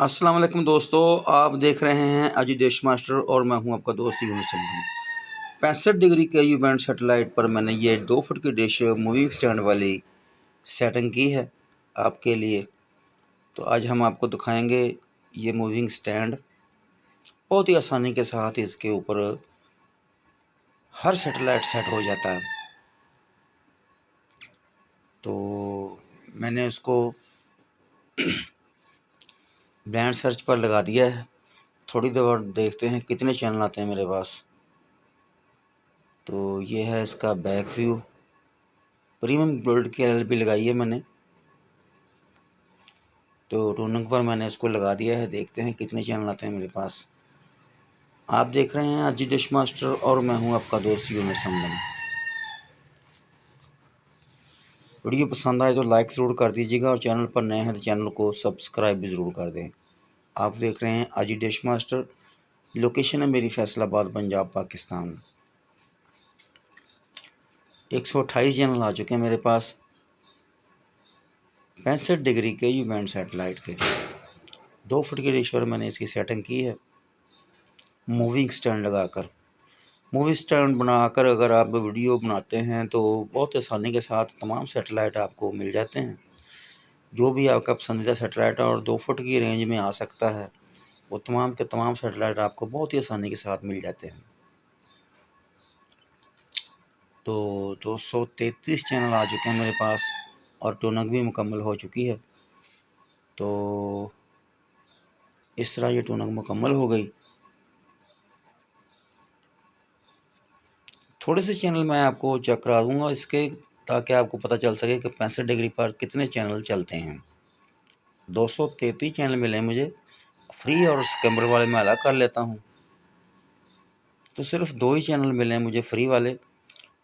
अस्सलाम वालेकुम दोस्तों, आप देख रहे हैं अजी देश मास्टर और मैं हूं आपका दोस्त यूनुस सिंघी। 65 डिग्री के यू बैंड सेटेलाइट पर मैंने ये 2 फुट की डिश मूविंग स्टैंड वाली सेटिंग की है आपके लिए। तो आज हम आपको दिखाएंगे ये मूविंग स्टैंड। बहुत ही आसानी के साथ इसके ऊपर हर सेटेलाइट सेट हो जाता है। तो मैंने उसको बैंड सर्च पर लगा दिया है। थोड़ी देर देखते हैं कितने चैनल आते हैं मेरे पास। तो ये है इसका बैक व्यू। प्रीमियम गोल्ड की एलएलबी लगाई है मैंने। तो टूनिंग पर मैंने इसको लगा दिया है। देखते हैं कितने चैनल आते हैं मेरे पास। आप देख रहे हैं अजी डिश मास्टर और मैं हूं आपका दोस्त यूनुस सिंघी। वीडियो पसंद आए तो लाइक ज़रूर कर दीजिएगा और चैनल पर नए हैं तो चैनल को सब्सक्राइब भी ज़रूर कर दें। आप देख रहे हैं अजी डिश मास्टर। लोकेशन है मेरी फैसलाबाद, पंजाब, पाकिस्तान। 128 चैनल आ चुके हैं मेरे पास 65 डिग्री के यू बैंड सेटेलाइट के। 2 फुट की डिश पर मैंने इसकी सेटिंग की है मूविंग स्टैंड लगाकर। मूवी स्टैंड बनाकर अगर आप वीडियो बनाते हैं तो बहुत आसानी के साथ तमाम सेटेलाइट आपको मिल जाते हैं। जो भी आपका पसंदीदा सेटेलाइट और 2 फुट की रेंज में आ सकता है वो तमाम के तमाम सेटेलाइट आपको बहुत ही आसानी के साथ मिल जाते हैं। तो 233 चैनल आ चुके हैं मेरे पास और टोनक भी मुकम्मल हो चुकी है। तो इस तरह ये टोनक मुकम्मल हो गई। थोड़े से चैनल मैं आपको चेक करा दूँगा इसके, ताकि आपको पता चल सके कि 65 डिग्री पर कितने चैनल चलते हैं। 233 चैनल मिले मुझे फ्री और स्क्रैम्बल वाले मैं अलग कर लेता हूँ। तो सिर्फ 2 ही चैनल मिले हैं मुझे फ्री वाले।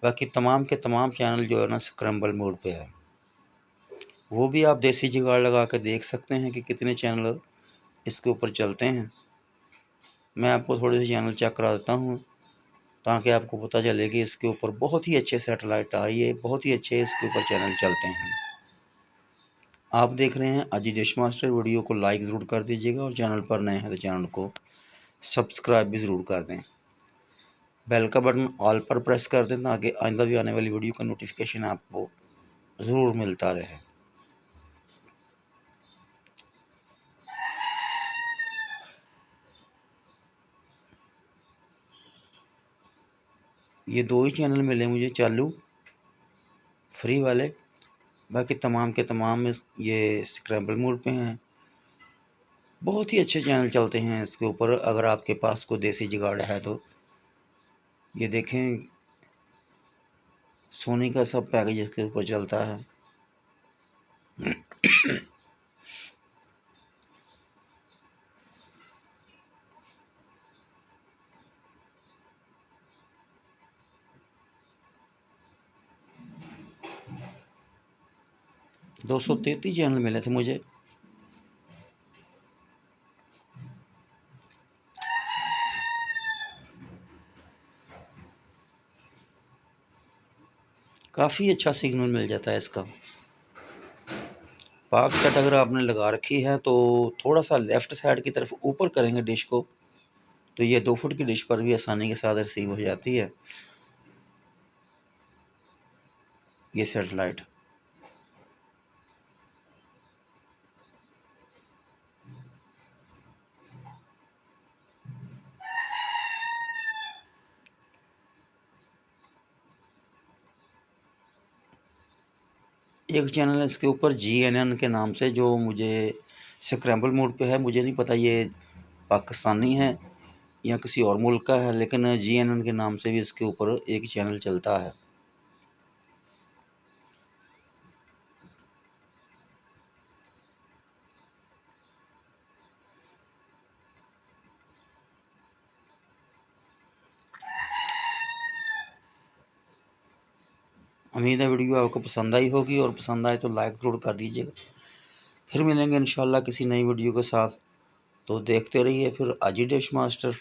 बाकी तमाम के तमाम चैनल जो है ना स्क्रैम्बल मोड पे है। वो भी आप देसी जुगाड़ लगा के देख सकते हैं कि कितने चैनल इसके ऊपर चलते हैं। मैं आपको थोड़े से चैनल चेक करा देता हूँ ताकि आपको पता चले कि इसके ऊपर बहुत ही अच्छे सेटेलाइट आई है, बहुत ही अच्छे इसके ऊपर चैनल चलते हैं। आप देख रहे हैं अजी डिश मास्टर। वीडियो को लाइक ज़रूर कर दीजिएगा और चैनल पर नए हैं तो चैनल को सब्सक्राइब भी ज़रूर कर दें। बेल का बटन ऑल पर प्रेस कर दें ताकि आइंदा भी आने वाली वीडियो का नोटिफिकेशन आपको ज़रूर मिलता रहे। ये 2 ही चैनल मिले मुझे चालू फ्री वाले। बाकी तमाम के तमाम ये स्क्रैम्बल मोड पे हैं। बहुत ही अच्छे चैनल चलते हैं इसके ऊपर अगर आपके पास कोई देसी जुगाड़ है तो। ये देखें सोनी का सब पैकेज इसके ऊपर चलता है। दो 233 चैनल मिले थे मुझे। काफ़ी अच्छा सिग्नल मिल जाता है इसका। पाक सेट अगर आपने लगा रखी है तो थोड़ा सा लेफ़्ट साइड की तरफ ऊपर करेंगे डिश को तो ये 2 फुट की डिश पर भी आसानी के साथ रिसीव हो जाती है ये सेटेलाइट। एक चैनल है इसके ऊपर GNN के नाम से जो मुझे स्क्रैम्बल मोड पे है। मुझे नहीं पता ये पाकिस्तानी है या किसी और मुल्क का है, लेकिन GNN के नाम से भी इसके ऊपर एक चैनल चलता है। उम्मीद है वीडियो आपको पसंद आई होगी और पसंद आए तो लाइक ज़रूर कर दीजिएगा। फिर मिलेंगे इंशाल्लाह किसी नई वीडियो के साथ। तो देखते रहिए फिर अजी डिश मास्टर।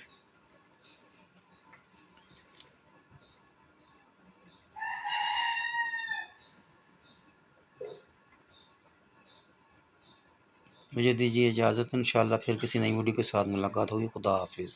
मुझे दीजिए इजाज़त, इंशाल्लाह फिर किसी नई वीडियो के साथ मुलाकात होगी। खुदा हाफिज़।